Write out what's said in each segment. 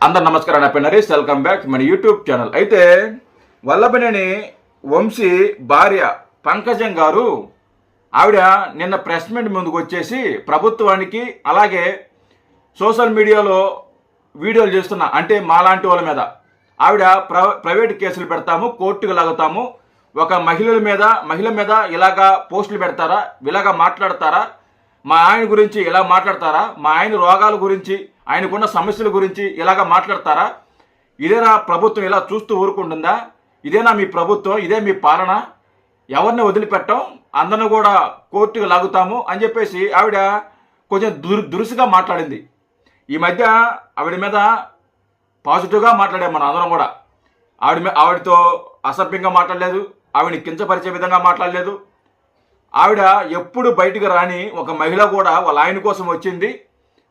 అందరు నమస్కారం. నా పేరు నరేష్. వెల్కమ్ బ్యాక్ మన యూట్యూబ్ ఛానల్. అయితే వల్లభనేని వంశీ భార్య పంకజం గారు ఆవిడ నిన్న ప్రెస్ మీట్ ముందుకు వచ్చేసి ప్రభుత్వానికి అలాగే సోషల్ మీడియాలో వీడియోలు చేస్తున్న అంటే మాలాంటి వాళ్ళ మీద ఆవిడ ప్రైవేట్ కేసులు పెడతాము, కోర్టుకు లాగుతాము, ఒక మహిళ మీద ఇలాగా పోస్టులు పెడతారా, ఇలాగా మాట్లాడతారా, మా ఆయన గురించి ఇలా మాట్లాడతారా, మా ఆయన రోగాల గురించి ఆయనకున్న సమస్యల గురించి ఇలాగా మాట్లాడతారా, ఇదేనా ప్రభుత్వం ఇలా చూస్తూ ఊరుకుంటుందా, ఇదేనా మీ ప్రభుత్వం, ఇదే మీ పాలన, ఎవరిని వదిలిపెట్టాం, అందరిని కూడా కోర్టుకు లాగుతాము అని చెప్పేసి ఆవిడ కొంచెం దురుసుగా మాట్లాడింది. ఈ మధ్య ఆవిడ మీద పాజిటివ్గా మాట్లాడాము మన అందరం కూడా. ఆవిడతో అసభ్యంగా మాట్లాడలేదు, ఆవిడని కించపరిచే విధంగా మాట్లాడలేదు. ఆవిడ ఎప్పుడు బయటకు రాని ఒక మహిళ కూడా వాళ్ళ ఆయన కోసం వచ్చింది,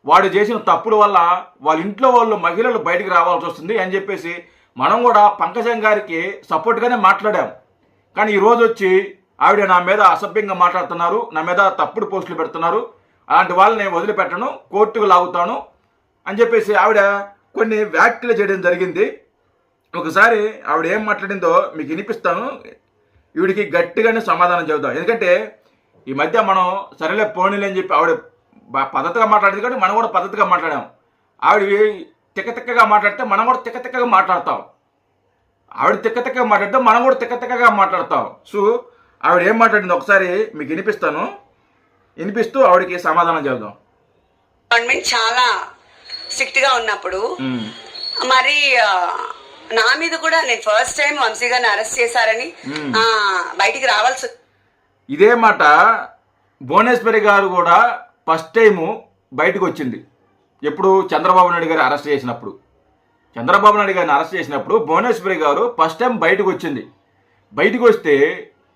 వాడు చేసిన తప్పుల వల్ల వాళ్ళ ఇంట్లో వాళ్ళు మహిళలు బయటకు రావాల్సి వస్తుంది అని చెప్పేసి మనం కూడా పంకజం గారికి సపోర్ట్గానే మాట్లాడాం. కానీ ఈరోజు వచ్చి ఆవిడ నా మీద అసభ్యంగా మాట్లాడుతున్నారు, నా మీద తప్పుడు పోస్టులు పెడుతున్నారు, అలాంటి వాళ్ళని వదిలిపెట్టను, కోర్టుకు లాగుతాను అని చెప్పేసి ఆవిడ కొన్ని వ్యాఖ్యలు చేయడం జరిగింది. ఒకసారి ఆవిడ ఏం మాట్లాడిందో మీకు వినిపిస్తాను, ఈవిడికి గట్టిగానే సమాధానం చెబుతాం. ఎందుకంటే ఈ మధ్య మనం సరేలే పోనీలు అని చెప్పి ఆవిడ పద్ధతిగా మాట్లాడింది కాబట్టి మనం కూడా పద్ధతిగా మాట్లాడాం. ఆవిడ తిక్కగా మాట్లాడితే మనం కూడా తిక్కగా మాట్లాడతాం, ఆవిడ తిక్కగా మాట్లాడితే మనం కూడా తిక్కగా మాట్లాడతాం. సో ఆవిడ ఏం మాట్లాడింది ఒకసారి మీకు వినిపిస్తూ ఆవిడకి సమాధానం చెబుదాం. గవర్నమెంట్ చాలా స్ట్రిక్ట్ గా ఉన్నప్పుడు మరి నా మీద కూడా నేను ఫస్ట్ టైం వంశీ గారిని అరెస్ట్ చేశారని బయటికి రావాల్సి. ఇదే మాట భువనేశ్వరి గారు కూడా ఫస్ట్ టైము బయటకు వచ్చింది. ఎప్పుడు చంద్రబాబు నాయుడు గారు అరెస్ట్ చేసినప్పుడు, భువనేశ్వరి గారు ఫస్ట్ టైం బయటకు వచ్చింది. బయటకు వస్తే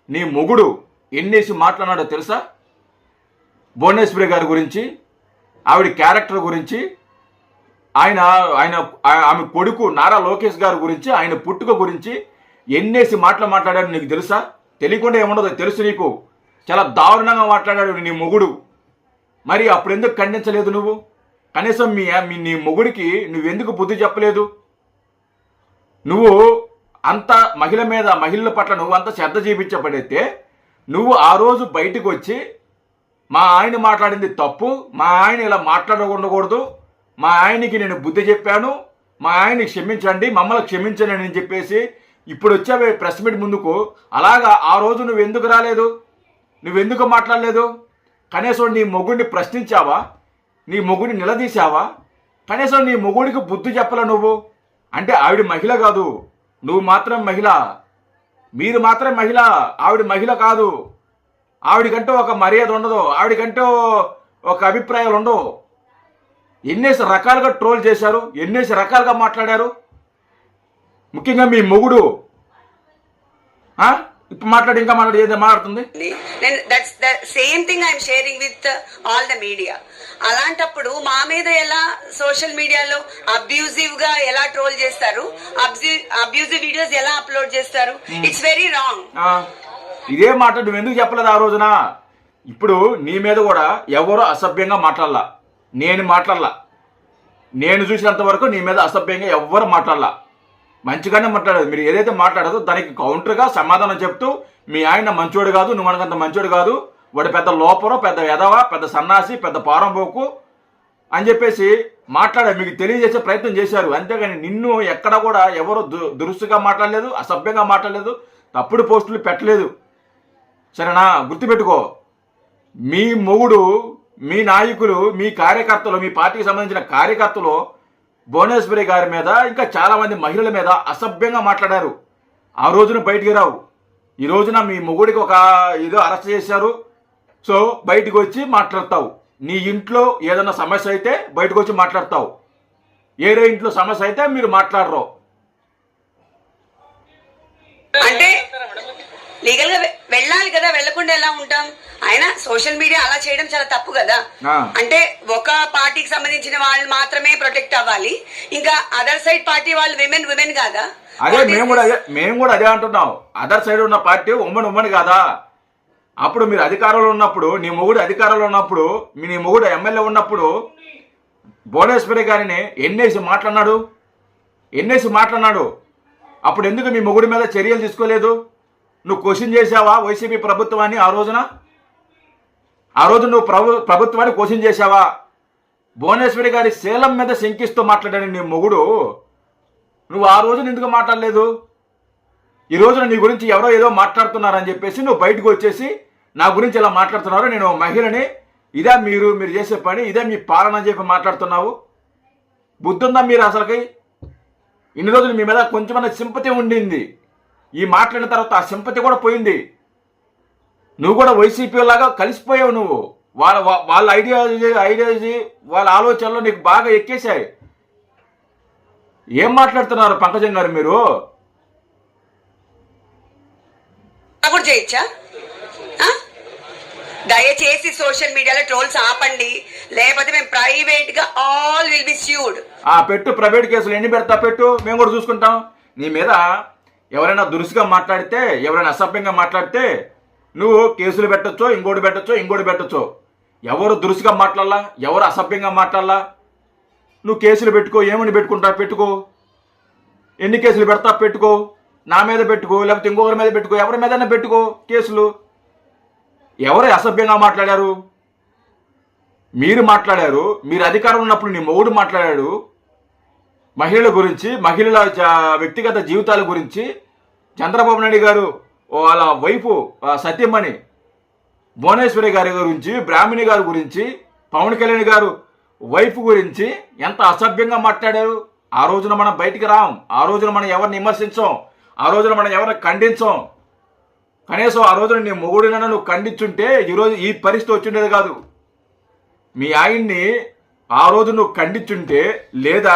నీ మొగుడు ఎన్నేసి మాట్లాడాడో తెలుసా? భువనేశ్వరి గారి గురించి, ఆవిడ క్యారెక్టర్ గురించి, ఆమె కొడుకు నారా లోకేష్ గారి గురించి, ఆయన పుట్టుక గురించి ఎన్నేసి మాట్లాడాడు నీకు తెలుసా? తెలియకుండా ఏముండదు, తెలుసు నీకు. చాలా దారుణంగా మాట్లాడాడు నీ మొగుడు. మరి అప్పుడు ఎందుకు ఖండించలేదు నువ్వు? కనీసం నీ మొగుడికి నువ్వెందుకు బుద్ధి చెప్పలేదు? నువ్వు అంత మహిళల పట్ల నువ్వు అంత శ్రద్ధ చూపించబడితే నువ్వు ఆ రోజు బయటకు వచ్చి మా ఆయన మాట్లాడింది తప్పు, మా ఆయన ఇలా మాట్లాడకూడదు, మా ఆయనకి నేను బుద్ధి చెప్పాను, మా ఆయన్ని క్షమించండి, మమ్మల్ని క్షమించండి అని చెప్పేసి ఇప్పుడు వచ్చావే ప్రెస్ మీట్ ముందుకు. అలాగా ఆ రోజు నువ్వు ఎందుకు రాలేదు? నువ్వెందుకు మాట్లాడలేదు? కనీసం నీ మొగుడిని ప్రశ్నించావా? నీ మొగుడిని నిలదీశావా? కనీసం నీ మొగుడికి బుద్ధి చెప్పలా నువ్వు? అంటే ఆవిడ మహిళ కాదు, నువ్వు మాత్రం మహిళ, మీరు మాత్రం మహిళ, ఆవిడ మహిళ కాదు. ఆవిడకంటూ ఒక మర్యాద ఉండదు, ఆవిడకంటూ ఒక అభిప్రాయాలు ఉండవు. ఎన్నేసి రకాలుగా ట్రోల్ చేశారు, ఎన్నేసి రకాలుగా మాట్లాడారు. ముఖ్యంగా మీ మొగుడు ఇప్పుడు ఇంకా మాట్లాడుతుంది. That's the same thing I'm sharing with all the media. అలాంటప్పుడు మా మీద ఎలా సోషల్ మీడియాలో అబ్యూజివ్ గా ఎలా ట్రోల్ చేస్తారు, అబ్యూజివ్ వీడియోస్ ఎలా అప్లోడ్ చేస్తారు? It's very wrong. ఇదే మాట నువ్వు ఎందుకు చెప్పలేదు ఆ రోజున? ఇప్పుడు నీ మీద కూడా ఎవరో అసభ్యంగా మాట్లాడలా, నేను చూసినంత వరకు నీ మీద అసభ్యంగా ఎవ్వరు మాట్లాడలా, మంచిగానే మాట్లాడదు. మీరు ఏదైతే మాట్లాడదో దానికి కౌంటర్గా సమాధానం చెప్తూ మీ ఆయన మంచోడు కాదు, నువ్వు మనకంత మంచోడు కాదు, వాడు పెద్ద లోపరో, పెద్ద ఎదవ, పెద్ద సన్నాసి, పెద్ద పారంపోకు అని చెప్పేసి మీకు తెలియజేసే ప్రయత్నం చేశారు. అంతేగాని నిన్ను ఎక్కడ కూడా ఎవరు దురుసుగా మాట్లాడలేదు, అసభ్యంగా మాట్లాడలేదు, తప్పుడు పోస్టులు పెట్టలేదు. సరేనా? గుర్తుపెట్టుకో, మీ మొగుడు, మీ నాయకులు, మీ కార్యకర్తలు, మీ పార్టీకి సంబంధించిన కార్యకర్తలు భువనేశ్వరి గారి మీద ఇంకా చాలా మంది మహిళల మీద అసభ్యంగా మాట్లాడారు. ఆ రోజున బయటికి రావు. ఈ రోజున మీ మొగుడికి ఒక ఏదో అరెస్ట్ చేశారు, సో బయటకు వచ్చి మాట్లాడతావు. నీ ఇంట్లో ఏదైనా సమస్య అయితే బయటకు వచ్చి మాట్లాడతావు, ఏరే ఇంట్లో సమస్య అయితే మీరు మాట్లాడరు. అంటే లీగల్ గా వెళ్ళాలి కదా, వెళ్లకుండా ఎలా ఉంటాం? ఆయన సోషల్ మీడియా అలా చేయడం చాలా తప్పు కదా. అంటే ఒక పార్టీకి సంబంధించిన వాళ్ళు మాత్రమే ప్రొటెక్ట్ అవ్వాలి, ఇంకా అదర్ సైడ్ పార్టీ వాళ్ళు విమెన్ కాదా? అదే మేము కూడా అదే అంటున్నాం. అదర్ సైడ్ ఉన్న పార్టీ ఉమ్మని కాదా? అప్పుడు మీరు అధికారంలో ఉన్నప్పుడు, నీ మొగుడు అధికారంలో ఉన్నప్పుడు, నీ మొగుడు ఎమ్మెల్యే ఉన్నప్పుడు భువనేశ్వరి గారిని ఎన్నేసి మాట్లాడినాడు. ఎన్నేసి మాట్లాడినాడు. అప్పుడు ఎందుకు మీ మొగుడి మీద చర్యలు తీసుకోలేదు? నువ్వు క్వశ్చన్ చేశావా వైసీపీ ప్రభుత్వాన్ని ఆ రోజున? ఆ రోజు నువ్వు ప్రభుత్వాన్ని క్వశ్చన్ చేశావా? భువనేశ్వరి గారి శీలం మీద శంకిస్తూ మాట్లాడాను నీ మొగుడు. నువ్వు ఆ రోజున ఎందుకు మాట్లాడలేదు? ఈ రోజున నీ గురించి ఎవరో ఏదో మాట్లాడుతున్నారని చెప్పేసి నువ్వు బయటకు వచ్చేసి నా గురించి ఇలా మాట్లాడుతున్నారు, నేను మహిళని, ఇదే మీరు చేసే పని, ఇదే మీ పాలన అని చెప్పి మాట్లాడుతున్నావు. బుద్ధుందా మీరు అసలుకి? ఇన్ని రోజులు మీ మీద కొంచెమన్నా సింపతి ఉండింది. ఈ మాట్లాడిన తర్వాత ఆ సింపతి కూడా పోయింది. నువ్వు కూడా వైసీపీ లాగా కలిసిపోయావు. నువ్వు వాళ్ళ ఐడియాలజీ వాళ్ళ ఆలోచనలు నీకు బాగా ఎక్కేశాయి. ఏం మాట్లాడుతున్నారు పంకజం గారు మీరు? కూడా చేయొచ్చా? దయచేసి సోషల్ మీడియాలో ట్రోల్స్ ఆపండి, లేకపోతే మేము ప్రైవేట్ గా ఆల్ విల్ బి స్యూడ్. పెట్టు, ప్రైవేట్ కేసులు ఎన్ని పెడతా పెట్టు, మేము కూడా చూసుకుంటాం. నీ మీద ఎవరైనా దురుసుగా మాట్లాడితే, ఎవరైనా అసభ్యంగా మాట్లాడితే నువ్వు కేసులు పెట్టొచ్చో, ఇంకోటి పెట్టొచ్చో. ఎవరు దురుసుగా మాట్లాడాలా, ఎవరు అసభ్యంగా మాట్లాడాలా, నువ్వు కేసులు పెట్టుకో. ఏమని పెట్టుకుంటా పెట్టుకో. ఎన్ని కేసులు పెడతా పెట్టుకో. నా మీద పెట్టుకో, లేకపోతే ఇంకొకరి మీద పెట్టుకో, ఎవరి మీదైనా పెట్టుకో కేసులు. ఎవరు అసభ్యంగా మాట్లాడారు? మీరు మాట్లాడారు. మీరు అధికారం ఉన్నప్పుడు నీ మొగుడు మాట్లాడాడు మహిళల గురించి, మహిళల వ్యక్తిగత జీవితాల గురించి. చంద్రబాబు నాయుడు గారు వాళ్ళ వైఫ్ సత్యమణి భువనేశ్వరి గారి గురించి, బ్రాహ్మణి గారి గురించి, పవన్ కళ్యాణ్ గారు వైఫ్ గురించి ఎంత అసభ్యంగా మాట్లాడారు. ఆ రోజున మనం బయటికి రాం. ఆ రోజున మనం ఎవరిని విమర్శించాం. ఆ రోజున మనం ఎవరిని ఖండించాం. కనీసం ఆ రోజున నీ మొగుడినైనా నువ్వు ఖండించుంటే ఈరోజు ఈ పరిస్థితి వచ్చిండేది కాదు. మీ ఆయన్ని ఆ రోజు నువ్వు ఖండించుంటే, లేదా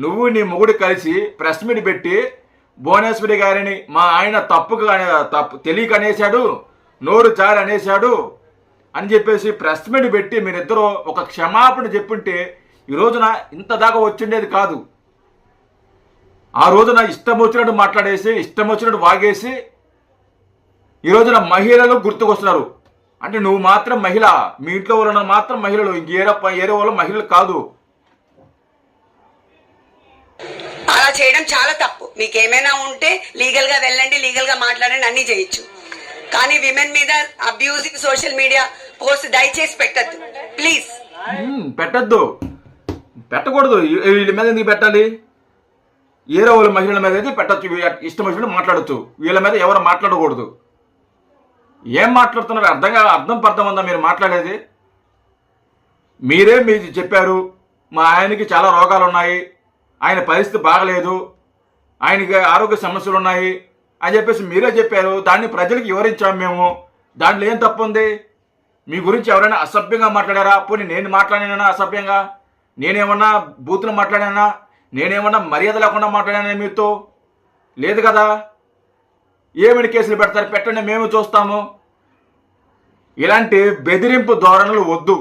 నువ్వు నీ మొగుడు కలిసి ప్రెస్ మీట్ పెట్టి భువనేశ్వరి గారిని మా ఆయన తప్పు తెలియక అనేశాడు, నోరు జారి అనేశాడు అని చెప్పేసి ప్రెస్ మీట్ పెట్టి మీరిద్దరూ ఒక క్షమాపణ చెప్పుంటే ఈ రోజున ఇంత దాకా వచ్చిండేది కాదు. ఆ రోజున ఇష్టం వచ్చినట్టు మాట్లాడేసి, ఇష్టం వచ్చినట్టు వాగేసి ఈ రోజున మహిళలు గుర్తుకొస్తున్నారు. అంటే నువ్వు మాత్రం మహిళ, మీ ఇంట్లో వాళ్ళు మాత్రం మహిళలు, ఏరే వాళ్ళు మహిళలు కాదు. అలా చేయడం చాలా తప్పు. మీకు ఏమైనా ఉంటే లీగల్ గా వెళ్ళండి, లీగల్ గా మాట్లాడండి, అన్ని చేయొచ్చు. కానీ విమెన్ మీద అబ్యూజివ్ సోషల్ మీడియా పోస్ట్ దయచేసి పెట్టద్దు ప్లీజ్. పెట్టకూడదు. వీళ్ళ మీద ఎందుకు పెట్టాలి? ఏరే వాళ్ళ మహిళల మీద అయితే పెట్టచ్చు, ఇష్టం వచ్చినట్టు మాట్లాడచ్చు. వీళ్ళ మీద ఎవరు మాట్లాడకూడదు. ఏం మాట్లాడుతున్నారు? అర్థం పర్థం ఉందా మీరు మాట్లాడేది? మీరు చెప్పారు మా ఆయనకి చాలా రోగాలు ఉన్నాయి, ఆయన పరిస్థితి బాగలేదు, ఆయనకి ఆరోగ్య సమస్యలు ఉన్నాయి అని చెప్పేసి మీరే చెప్పారు. దాన్ని ప్రజలకు వివరించాము మేము. దాంట్లో ఏం తప్పు ఉంది? మీ గురించి ఎవరైనా అసభ్యంగా మాట్లాడారా? పోనీ నేను మాట్లాడినా అసభ్యంగా? నేనేమన్నా బూతులు మాట్లాడానా? నేనేమన్నా మర్యాద లేకుండా మాట్లాడానా మీతో? లేదు కదా. ఏమని కేసులు పెడతారు? పెట్టండి, మేము చూస్తాము. ఇలాంటి బెదిరింపు ధోరణులు వద్దు.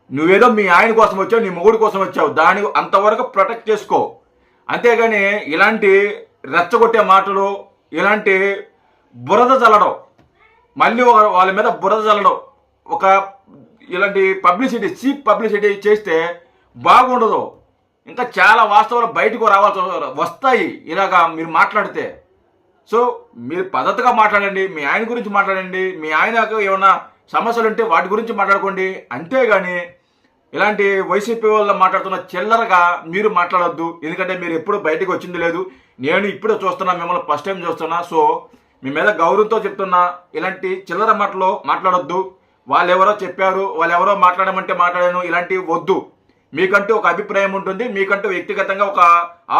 నువ్వేదో మీ ఆయన కోసం వచ్చావు, నీ మొగుడు కోసం వచ్చావు, దాని అంతవరకు ప్రొటెక్ట్ చేసుకో. అంతేగాని ఇలాంటి రెచ్చగొట్టే మాటలు, ఇలాంటి బురద చల్లడం, మళ్ళీ వాళ్ళ మీద బురద చల్లడం, ఇలాంటి పబ్లిసిటీ, చీప్ పబ్లిసిటీ చేస్తే బాగుండదు. ఇంకా చాలా వాస్తవాలు బయటకు వస్తాయి ఇలాగా మీరు మాట్లాడితే. సో మీరు పద్ధతిగా మాట్లాడండి, మీ ఆయన గురించి మాట్లాడండి, మీ ఆయనకు ఏమైనా సమస్యలు ఉంటే వాటి గురించి మాట్లాడుకోండి. అంతేగాని ఇలాంటి వైసీపీ వాళ్ళు మాట్లాడుతున్న చిల్లరగా మీరు మాట్లాడొద్దు. ఎందుకంటే మీరు ఎప్పుడు బయటకు వచ్చింది లేదు, నేను ఇప్పుడే చూస్తున్నా, మిమ్మల్ని ఫస్ట్ టైం చూస్తున్నా. సో మీ మీద గౌరవంతో చెప్తున్నా, ఇలాంటి చిల్లర మాటలు మాట్లాడొద్దు. వాళ్ళెవరో చెప్పారు, వాళ్ళెవరో మాట్లాడమంటే మాట్లాడాను, ఇలాంటివి వద్దు. మీకంటూ ఒక అభిప్రాయం ఉంటుంది, మీకంటూ వ్యక్తిగతంగా ఒక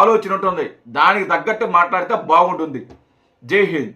ఆలోచన ఉంటుంది. దానికి తగ్గట్టు మాట్లాడితే బాగుంటుంది. జై హింద్.